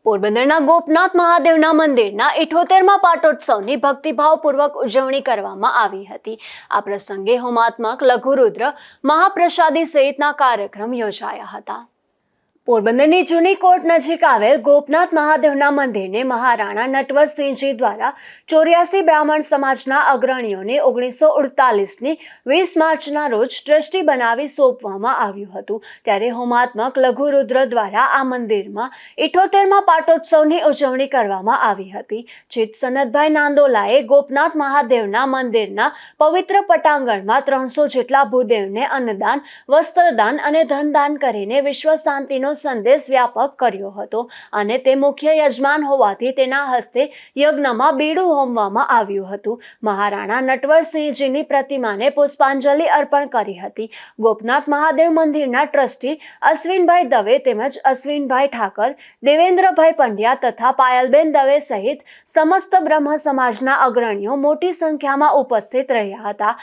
પોરબંદરના ગોપનાથ મહાદેવના મંદિરના 78મા પાટોત્સવની ભક્તિભાવપૂર્વક ઉજવણી કરવામાં આવી હતી। આ પ્રસંગે હોમાત્મક લઘુરુદ્ર મહાપ્રસાદી સહિતના કાર્યક્રમ યોજાયા હતા। પોરબંદરની જૂની કોર્ટ નજીક આવેલ ગોપનાથ મહાદેવના મંદિરને મહારાણા નટવરસિંહજી દ્વારા 84 બ્રાહ્મણ સમાજના અગ્રણીઓને 1948ની 20 માર્ચના રોજ ટ્રસ્ટી બનાવી સોંપવામાં આવ્યું હતું। ત્યારે હોમાત્મક લઘુરુદ્ર દ્વારા આ મંદિરમાં 78મા પાટોત્સવની ઉજવણી કરવામાં આવી હતી। ચિત્ત સનતભાઈ નાંદોલાએ ગોપનાથ મહાદેવના મંદિરના પવિત્ર પટાંગણમાં 300 જેટલા ભૂદેવને અન્નદાન, વસ્ત્રદાન અને ધનદાન કરીને વિશ્વ શાંતિનો સંદેશ વ્યાપક કર્યો હતો અને તે મુખ્ય યજમાન હોવાથી તેના હસ્તે યજ્ઞમાં બીડું હોમવામાં આવ્યું હતું। મહારાણા નટવરસિંહજીની પ્રતિમાને પુષ્પાંજલિ અર્પણ કરી હતી। ગોપનાથ મહાદેવ મંદિરના ટ્રસ્ટી અશ્વિનભાઈ દવે તેમજ અશ્વિનભાઈ ઠાકર, દેવેન્દ્રભાઈ પંડ્યા તથા પાયલબેન દવે સહિત સમસ્ત બ્રહ્મ સમાજના અગ્રણીઓ મોટી સંખ્યામાં ઉપસ્થિત રહ્યા હતા।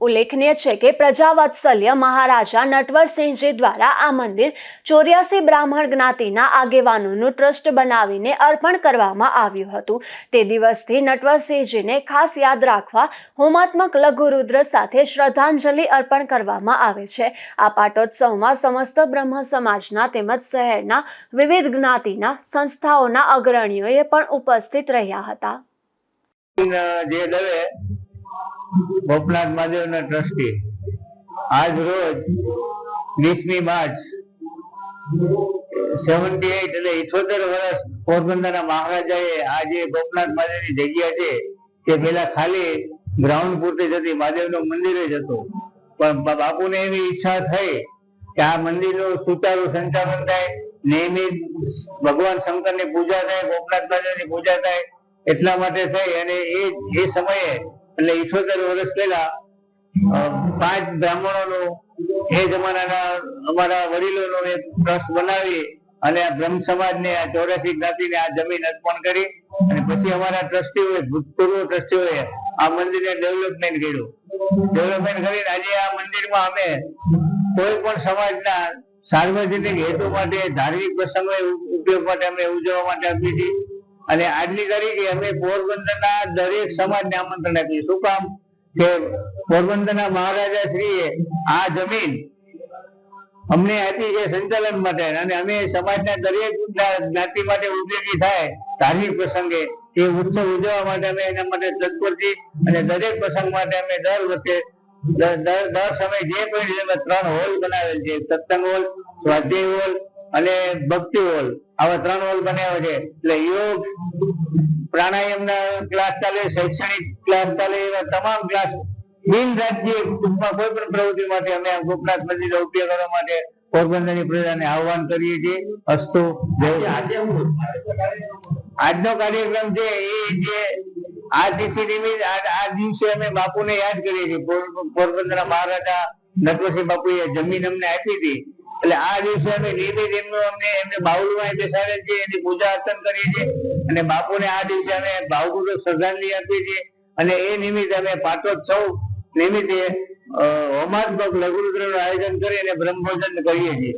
ઉલ્લેખનીય છે કે પ્રજાવત્સલ્ય મહારાજા નટવરસિંહજી દ્વારા આ મંદિર 84 બ્રાહ્મણ જ્ઞાતિના આગેવાનોનું ટ્રસ્ટ બનાવીને અર્પણ કરવામાં આવ્યું હતું। તે દિવસથી નટવરસિંહજીને ખાસ યાદ રાખવા હોમાત્મક લઘુરુદ્ર સાથે શ્રદ્ધાંજલિ અર્પણ કરવામાં આવે છે। આ પાટોત્સવમાં સમસ્ત બ્રહ્મ સમાજના તેમજ શહેરના વિવિધ જ્ઞાતિના સંસ્થાઓના અગ્રણીઓએ પણ ઉપસ્થિત રહ્યા હતા। ગોપનાથ મહાદેવના ટ્રસ્ટી આજ રોજ 20મી માર્ચ 78 એટલે 78 વર્ષ પોરબંદરના મહારાજાએ આ જે ગોપનાથ મહાદેવની જગ્યા છે તે પેલા ખાલી ગ્રાઉન્ડ પૂરતી જતી મહાદેવનું મંદિર જ હતું, પણ બાપુને એવી ઈચ્છા થઈ કે આ મંદિરનું સુચારું સંચાલન થાય, નિયમિત ભગવાન શંકરની પૂજા થાય, ગોપનાથ મહાદેવની પૂજા થાય, એટલા માટે થઈ અને એ સમયે એટલે 78 વર્ષ પહેલા 5 બ્રાહ્મણોનું એ જમાનાના અમારા વડીલોનો એક ટ્રસ્ટ બનાવી અને આ બ્રહ્મ સમાજને આ 84 જ્ઞાતિને આ જમીન અર્પણ કરી અને પછી અમારા ટ્રસ્ટીઓએ ભૂતપૂર્વ ટ્રસ્ટીઓએ આ મંદિરને ડેવલપમેન્ટ કર્યું। ડેવલપમેન્ટ કરીને આજે આ મંદિરમાં અમે કોઈ પણ સમાજના સાર્વજનિક હેતુ માટે, ધાર્મિક પ્રસંગો ઉપયોગ માટે અમે ઉજવવા માટે આપીએ છીએ અને આજની તારીખે અમે પોરબંદરના દરેક સમાજને આમંત્રણ આપીએ। શું કામ કે પોરબંદરના મહારાજા શ્રીએ આ જમીન અમને આપી છે સંચાલન માટે અને અમે સમાજના દરેક જ્ઞાતિ માટે ઉપયોગી થાય ધાર્મિક પ્રસંગે એ ઉત્સવ ઉજવવા માટે અમે એના માટે તત્પર છીએ અને દરેક પ્રસંગ માટે અમે દર વખતે દર સમય જે કોઈ 3 હોલ બનાવેલ છે, સત્સંગ હોલ, સ્વાધ્યાય હોલ અને ભક્તિ હોલ, આવા 3 હોલ બનાવ્યા છે। એટલે યોગ, પ્રાણાયામના ક્લાસ ચાલે, શૈક્ષણિક ક્લાસ ચાલે, એવા તમામ ક્લાસ બિન રાજ્ય ટૂંકમાં કોઈ પણ પ્રવૃત્તિ માટે અમે ગોપનાથ મંદિરનો ઉપયોગ કરવા માટે પોરબંદરની પ્રજાને આહ્વાન કરીએ છીએ। અસ્તુ આજનો કાર્યક્રમ છે એ જે આ તિથિ નિમિત્ત આ દિવસે અમે બાપુને યાદ કરીએ છીએ। પોરબંદરના મહારાજા નટવરસિંહ બાપુએ જમીન અમને આપી હતી એટલે આ દિવસે અમે નિયમિત એમને બાઉલમાં બેસાડે છે, એની પૂજા અર્ચન કરીએ છીએ અને બાપુને આ દિવસે અમે ભાવપૂર્વક શ્રદ્ધાંજલિ આપીએ છીએ અને એ નિમિત્તે અમે પાટોત્સવ નિમિત્તે હોમાત્મક લઘુરુદ્રનું આયોજન કરી અને બ્રહ્મભોજન કરીએ છીએ।